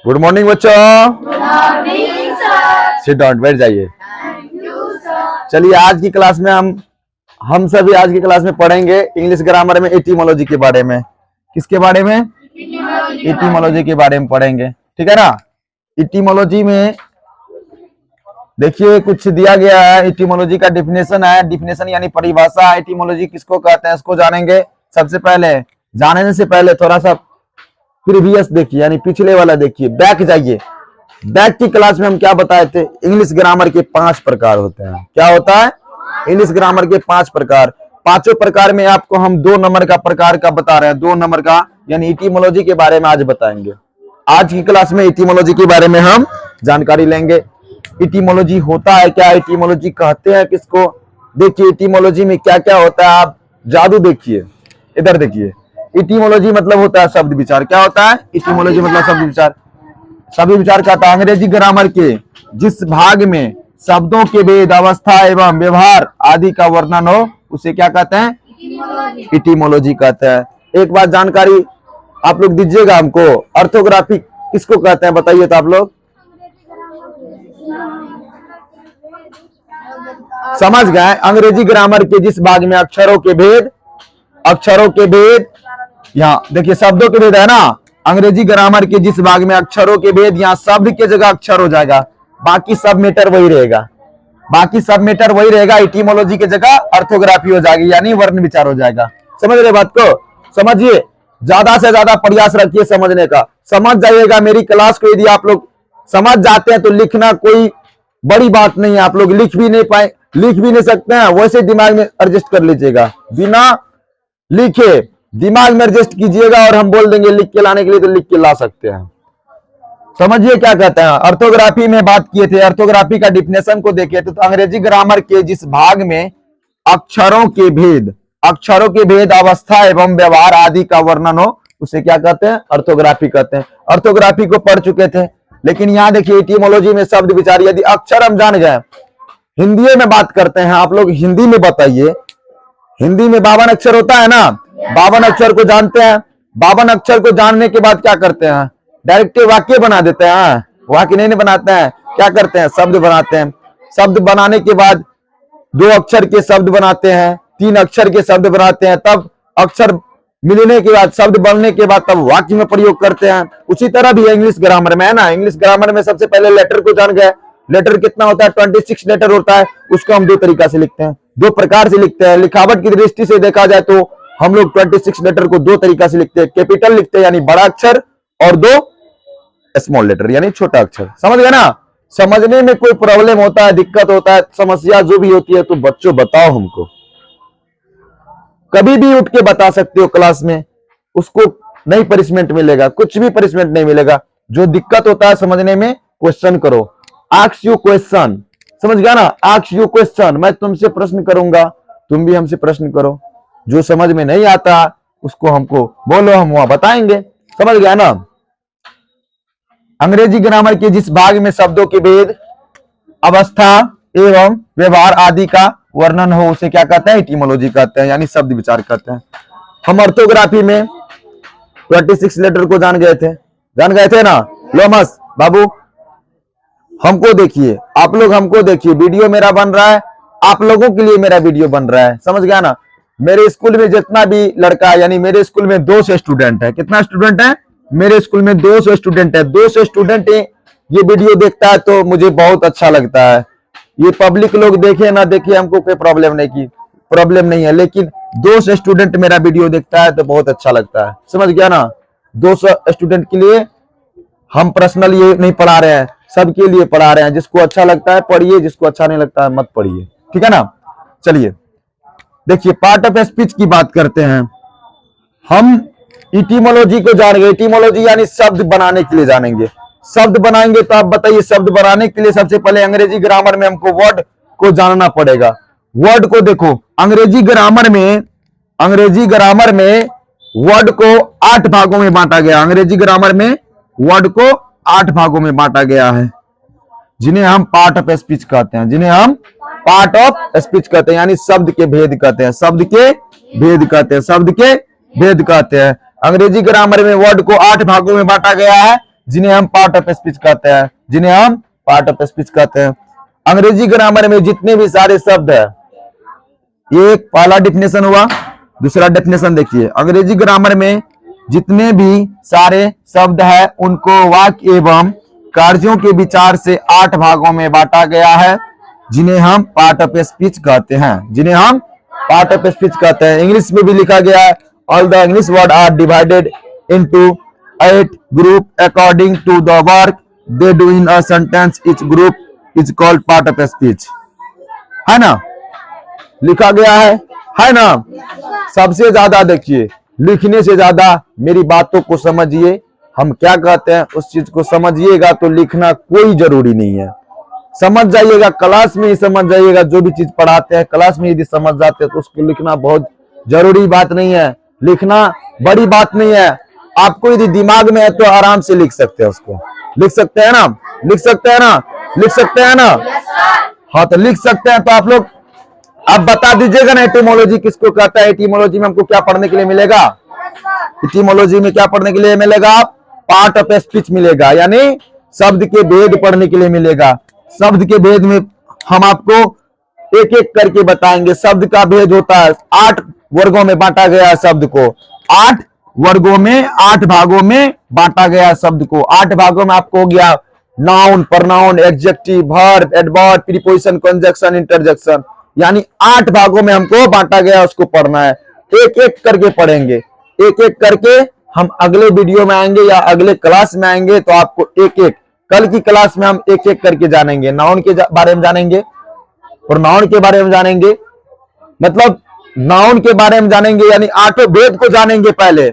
Good morning बच्चों। Good morning sir. Sit down, बैठ जाइए। Thank you sir. चलिए आज की क्लास में हम सभी आज की क्लास में पढ़ेंगे इंग्लिश ग्रामर में एटीमोलॉजी के बारे में। किसके बारे में? एटीमोलॉजी के बारे में पढ़ेंगे, ठीक है ना। एटीमोलॉजी में देखिए कुछ दिया गया है। एटीमोलॉजी का डिफिनेशन है, डिफिनेशन यानी परिभाषा। एटीमोलॉजी किसको कहते हैं इसको जानेंगे। सबसे पहले जानने से पहले थोड़ा सा प्रीवियस देखिए, यानी पिछले वाला देखिए, बैक जाइए। बैक की क्लास में हम क्या बताए थे? इंग्लिश ग्रामर के 5 प्रकार होते हैं। क्या होता है? इंग्लिश ग्रामर के 5 प्रकार। पांचों प्रकार में आपको हम 2 नंबर का प्रकार का बता रहे हैं, 2 नंबर का, यानी एटीमोलॉजी के बारे में आज बताएंगे। आज की क्लास में एटीमोलॉजी के बारे में हम जानकारी लेंगे। एटीमोलॉजी होता है क्या, एटीमोलॉजी कहते हैं किसको। देखिए एटीमोलॉजी में क्या क्या होता है, आप जादू देखिए, इधर देखिए। एटीमोलॉजी मतलब होता है शब्द विचार। क्या होता है? एटीमोलॉजी मतलब शब्द विचार। शब्द विचार का था अंग्रेजी ग्रामर के जिस भाग में शब्दों के भेद, अवस्था एवं व्यवहार आदि का वर्णन हो उसे क्या कहते हैं? एटीमोलॉजी कहते हैं। एक बात जानकारी आप लोग दीजिएगा हमको, ऑर्थोग्राफी किसको कहते हैं बताइए तो आप लोग समझ गए। अंग्रेजी ग्रामर के जिस भाग में अक्षरों के भेद, यहाँ देखिए शब्दों के भेद है ना। अंग्रेजी ग्रामर के जिस भाग में अक्षरों के भेद, यहाँ शब्द के जगह अक्षर हो जाएगा, बाकी सब मैटर वही रहेगा। एटीमोलॉजी के जगह ऑर्थोग्राफी हो जाएगी, यानी वर्ण विचार हो जाएगा। समझ रहे बात को? समझिए, ज्यादा से ज्यादा प्रयास रखिए समझने का। समझ जाइएगा मेरी क्लास को। यदि आप लोग समझ जाते हैं तो लिखना कोई बड़ी बात नहीं है। आप लोग लिख भी नहीं सकते हैं, वैसे दिमाग में एडजस्ट कर लीजिएगा। बिना लिखे दिमाग में एडजस्ट कीजिएगा और हम बोल देंगे लिख के लाने के लिए, तो लिख के ला सकते हैं। समझिए क्या कहते हैं। ऑर्थोग्राफी में बात किए थे, ऑर्थोग्राफी का डिफिनेशन को देखे तो अंग्रेजी ग्रामर के जिस भाग में अक्षरों के भेद, अवस्था एवं व्यवहार आदि का वर्णन हो उसे क्या कहते हैं? ऑर्थोग्राफी कहते हैं। ऑर्थोग्राफी को पढ़ चुके थे, लेकिन यहाँ देखिए एटीमोलॉजी में शब्द विचार। यदि अक्षर हम जान गए, हिंदी में बात करते हैं, आप लोग हिंदी में बताइए। हिंदी में 52 अक्षर होता है ना। 52 अक्षर को जानते हैं। 52 अक्षर को जानने के बाद क्या करते हैं? डायरेक्ट वाक्य बना देते हैं। वाक्य नहीं बनाते हैं, क्या करते हैं? शब्द बनाते हैं। शब्द बनाने के बाद 2 अक्षर के शब्द बनाते हैं, 3 अक्षर के शब्द बनाते हैं, तब अक्षर मिलने के बाद, शब्द बनने के बाद तब वाक्य में प्रयोग करते हैं। उसी तरह भी है इंग्लिश ग्रामर में, है ना। इंग्लिश ग्रामर में सबसे पहले लेटर को जान गए। लेटर कितना होता है? 26 लेटर होता है। उसको हम 2 तरीका से लिखते हैं, 2 प्रकार से लिखते हैं। लिखावट की दृष्टि से देखा जाए तो हम लोग 26 लेटर को 2 तरीका से लिखते हैं। कैपिटल लिखते हैं यानी बड़ा अक्षर, और 2 स्मॉल लेटर यानी छोटा अक्षर। समझ गए ना। समझने में कोई प्रॉब्लम होता है, दिक्कत होता है, समस्या जो भी होती है तो बच्चों बताओ हमको। कभी भी उठ के बता सकते हो क्लास में, उसको नहीं पनिशमेंट मिलेगा, कुछ भी पनिशमेंट नहीं मिलेगा। जो दिक्कत होता है समझने में, क्वेश्चन करो। आस्क यू क्वेश्चन, समझ गया ना। आस्क यू क्वेश्चन, मैं तुमसे प्रश्न करूंगा, तुम भी हमसे प्रश्न करो। जो समझ में नहीं आता उसको हमको बोलो, हम वहां बताएंगे। समझ गया ना। अंग्रेजी ग्रामर के जिस भाग में शब्दों के भेद, अवस्था एवं व्यवहार आदि का वर्णन हो उसे क्या कहते हैं? एटीमोलॉजी कहते हैं, यानी शब्द विचार कहते हैं। हम ऑर्थोग्राफी में 26 लेटर को जान गए थे ना। लोमस बाबू हमको देखिए, आप लोग हमको देखिए। वीडियो मेरा बन रहा है, आप लोगों के लिए मेरा वीडियो बन रहा है। समझ गया ना। मेरे स्कूल में जितना भी लड़का है, यानी मेरे स्कूल में 200 स्टूडेंट है। कितना स्टूडेंट है? मेरे स्कूल में 200 स्टूडेंट है। 200 स्टूडेंट ये वीडियो देखता है तो मुझे बहुत अच्छा लगता है। ये पब्लिक लोग देखे ना देखे, हमको कोई प्रॉब्लम नहीं है, लेकिन 200 स्टूडेंट मेरा वीडियो देखता है तो बहुत अच्छा लगता है। समझ गया ना। 200 स्टूडेंट के लिए हम पर्सनल ये नहीं पढ़ा रहे हैं, सबके लिए पढ़ा रहे हैं। जिसको अच्छा लगता है पढ़िए, जिसको अच्छा नहीं लगता है मत पढ़िए, ठीक है ना। चलिए देखिए, पार्ट ऑफ स्पीच की बात करते हैं। हम एटीमोलॉजी को जानेंगे। एटीमोलॉजी यानी शब्द बनाने के लिए जानेंगे। शब्द बनाएंगे तो आप बताइए, शब्द बनाने के लिए सबसे पहले अंग्रेजी ग्रामर में हमको वर्ड को जानना पड़ेगा। वर्ड को देखो, अंग्रेजी ग्रामर में वर्ड को 8 भागों में बांटा गया। अंग्रेजी ग्रामर में वर्ड को 8 भागों में बांटा गया है, जिन्हें हम पार्ट ऑफ स्पीच कहते हैं। यानी शब्द के भेद कहते हैं। अंग्रेजी ग्रामर में वर्ड को 8 भागों में बांटा गया है, जिन्हें हम पार्ट ऑफ स्पीच कहते हैं, जिन्हें हम पार्ट ऑफ स्पीच कहते हैं। अंग्रेजी ग्रामर में जितने भी सारे शब्द है, ये एक पहला डेफिनेशन हुआ। दूसरा डेफिनेशन देखिए, अंग्रेजी ग्रामर में जितने भी सारे शब्द है उनको वाक्य एवं कार्यों के विचार से 8 भागों में बांटा गया है, जिन्हें हम पार्ट ऑफ स्पीच कहते हैं, जिन्हें हम पार्ट ऑफ स्पीच कहते हैं। इंग्लिश में भी लिखा गया है, all the English word are divided into 8 group according to the work they do in a sentence, each group is called part of speech. है ना, लिखा गया है ना। सबसे ज्यादा देखिए, लिखने से ज्यादा मेरी बातों को समझिए, हम क्या कहते हैं उस चीज को समझिएगा तो लिखना कोई जरूरी नहीं है। समझ जाइएगा, क्लास में ही समझ जाइएगा, जो भी चीज पढ़ाते हैं क्लास में यदि समझ जाते हैं तो उसको लिखना बहुत जरूरी बात नहीं है, लिखना बड़ी बात नहीं है। आपको यदि दिमाग में है तो आराम से लिख सकते हैं, उसको लिख सकते हैं ना, लिख सकते हैं ना, लिख सकते हैं ना। हाँ तो लिख सकते हैं, तो आप लोग अब बता दीजिएगा ना एटिमोलॉजी किसको कहता है। एटिमोलॉजी में हमको क्या पढ़ने के लिए मिलेगा, एटिमोलॉजी में क्या पढ़ने के लिए मिलेगा, पार्ट ऑफ स्पीच मिलेगा, यानी शब्द के भेद पढ़ने के लिए मिलेगा। शब्द के भेद में हम आपको एक एक करके बताएंगे। शब्द का भेद होता है, 8 वर्गों में बांटा गया है शब्द को, 8 वर्गों में 8 भागों में बांटा गया है शब्द को। 8 भागों में आपको हो गया noun, pronoun, adjective, verb, adverb, preposition, conjunction, interjection, यानी 8 भागों में हमको बांटा गया, उसको पढ़ना है। एक एक करके पढ़ेंगे, एक एक करके हम अगले वीडियो में आएंगे या अगले क्लास में आएंगे तो आपको एक एक, कल की क्लास में हम एक एक करके जानेंगे। नाउन के बारे में जानेंगे, प्रोनाउन के बारे में जानेंगे, मतलब नाउन के बारे में जानेंगे, यानी 8 भेद को जानेंगे। पहले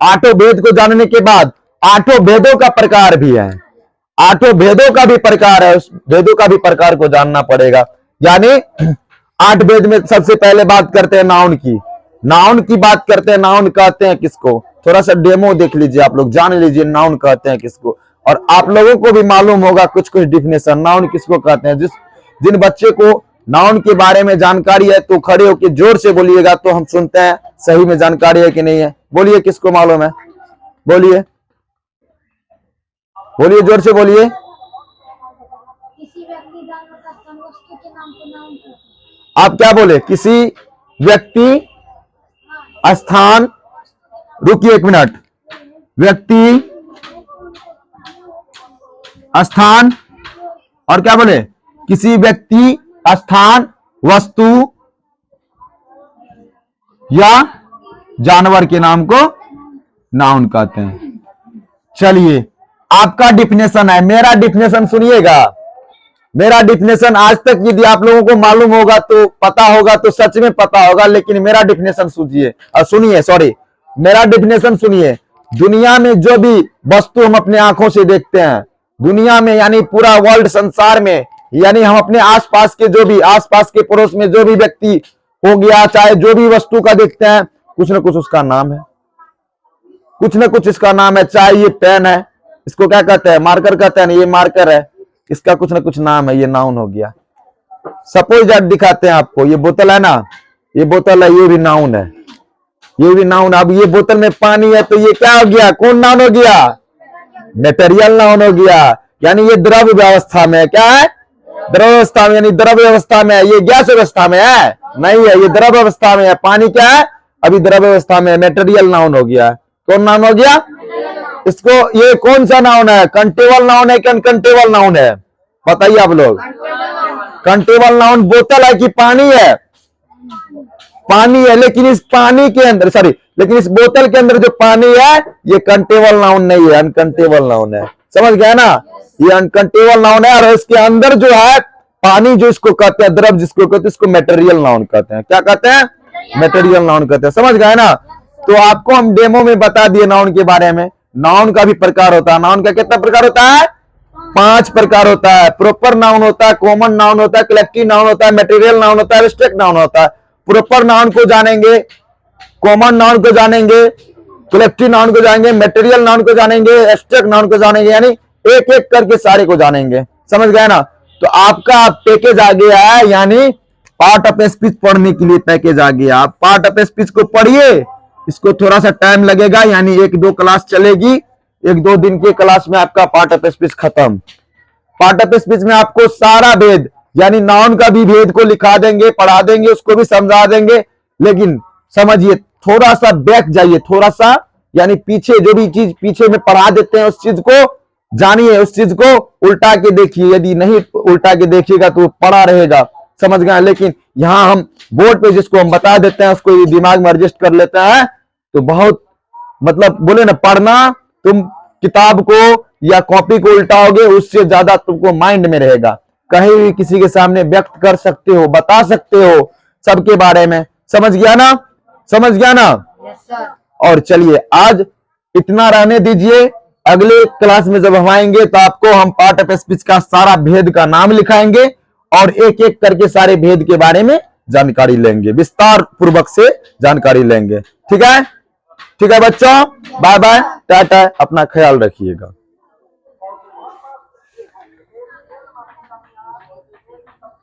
8 भेद को जानने के बाद 8 भेदों का प्रकार भी है, 8 भेदों का भी प्रकार है, उस भेदों का भी प्रकार को जानना पड़ेगा। यानी 8 भेद में सबसे पहले बात करते हैं नाउन की, नाउन की बात करते हैं। नाउन कहते हैं किसको, थोड़ा सा डेमो देख लीजिए, आप लोग जान लीजिए नाउन कहते हैं किसको, और आप लोगों को भी मालूम होगा कुछ कुछ डिफिनेशन नाउन किसको कहते हैं। जिन बच्चे को नाउन के बारे में जानकारी है तो खड़े होकर जोर से बोलिएगा तो हम सुनते हैं सही में जानकारी है कि नहीं है। बोलिए, किसको मालूम है, बोलिए बोलिए, जोर से बोलिए। किसी व्यक्ति, जानवर, स्थान, वस्तु के नाम को नाउन कहते हैं। आप क्या बोले, किसी व्यक्ति, स्थान, रुकिए 1 मिनट, व्यक्ति, स्थान और क्या बोले, किसी व्यक्ति, स्थान, वस्तु या जानवर के नाम को नाउन कहते हैं। चलिए, आपका डिफिनेशन है, मेरा डिफिनेशन सुनिएगा। मेरा डिफिनेशन आज तक यदि आप लोगों को मालूम होगा तो पता होगा, तो सच में पता होगा, लेकिन मेरा डिफिनेशन सुनिए, सॉरी, मेरा डिफिनेशन सुनिए। दुनिया में जो भी वस्तु हम अपने आंखों से देखते हैं, दुनिया में यानी पूरा वर्ल्ड, संसार में, यानी हम अपने आसपास के जो भी, आसपास के पड़ोस में जो भी व्यक्ति हो गया, चाहे जो भी वस्तु का देखते हैं, कुछ ना कुछ उसका नाम है, कुछ ना कुछ इसका नाम है। चाहे ये पेन है, इसको क्या कहते हैं, मार्कर कहते हैं ना, ये मार्कर है, इसका कुछ ना कुछ नाम है, ये नाउन हो गया। सपोज दैट दिखाते हैं आपको, ये बोतल है ना, ये बोतल है, ये भी नाउन है, ये भी नाउन। अब ये बोतल में पानी है तो ये क्या हो गया, कौन नाउन हो गया, मटेरियल नाउन हो गया, यानी ये द्रव व्यवस्था में, क्या है, द्रव व्यवस्था में, यानी द्रव व्यवस्था में है। ये गैस व्यवस्था में है, नहीं है, ये द्रव व्यवस्था में है। पानी क्या है, अभी द्रव व्यवस्था में है, मटेरियल नाउन हो गया। कौन नाउन हो गया, इसको, ये कौन सा नाउन है, कंटेबल नाउन है कि अनकंटेबल नाउन है, बताइए आप लोग। कंटेबल नाउन बोतल है कि पानी है, पानी है, लेकिन इस पानी के अंदर, सॉरी, लेकिन इस बोतल के अंदर जो पानी है ये कंटेबल नाउन नहीं है, अनकंटेबल नाउन है। समझ गया ना, ये अनकंटेबल नाउन है, और इसके अंदर जो है पानी, जो इसको कहते हैं द्रव, जिसको कहते हैं, इसको मटेरियल नाउन कहते हैं। क्या कहते हैं, मटेरियल नाउन कहते हैं। समझ गए ना। तो आपको हम डेमो में बता दिए नाउन के बारे में। नाउन का भी प्रकार होता है, नाउन का कितना प्रकार होता है, 5 प्रकार होता है। प्रॉपर नाउन होता है, कॉमन नाउन होता है, कलेक्टिव नाउन होता है, मटेरियल नाउन होता है, एब्स्ट्रैक्ट नाउन होता है। प्रॉपर नाउन को जानेंगे, कॉमन नाउन को जानेंगे, कलेक्टिव नाउन को जानेंगे, मटेरियल नाउन को जानेंगे, एब्स्ट्रैक्ट नाउन को जानेंगे, यानी एक एक करके सारे को जानेंगे। समझ गए ना। तो आपका पैकेज आ गया है, यानी पार्ट ऑफ स्पीच पढ़ने के लिए पैकेज आ गया। आप पार्ट ऑफ स्पीच को पढ़िए, इसको थोड़ा सा टाइम लगेगा, यानी 1-2 क्लास चलेगी। 1-2 दिन की क्लास में आपका पार्ट ऑफ स्पीच खत्म। पार्ट ऑफ स्पीच में आपको सारा भेद, यानी नाउन का भी भेद को लिखा देंगे, पढ़ा देंगे, उसको भी समझा देंगे। लेकिन समझिए, थोड़ा सा बैक जाइए, थोड़ा सा, यानी पीछे जो भी चीज पीछे में पढ़ा देते हैं उस चीज को जानिए, उस चीज को उल्टा के देखिए। यदि नहीं उल्टा के देखिएगा तो पढ़ा रहेगा, समझ गए। लेकिन यहां हम बोर्ड पे जिसको हम बता देते हैं उसको दिमाग में एडजस्ट कर लेता है, तो बहुत मतलब बोले ना, पढ़ना तुम किताब को या कॉपी को उल्टाओगे उससे ज्यादा तुमको माइंड में रहेगा। कहीं भी किसी के सामने व्यक्त कर सकते हो, बता सकते हो सबके बारे में। समझ गया ना, समझ गया ना। Yes sir. और चलिए आज इतना रहने दीजिए, अगले क्लास में जब हम आएंगे तो आपको हम पार्ट ऑफ स्पीच का सारा भेद का नाम लिखाएंगे और एक एक करके सारे भेद के बारे में जानकारी लेंगे, विस्तार पूर्वक से जानकारी लेंगे। ठीक है, ठीक है बच्चों, बाय बाय, टाटा, अपना ख्याल रखिएगा।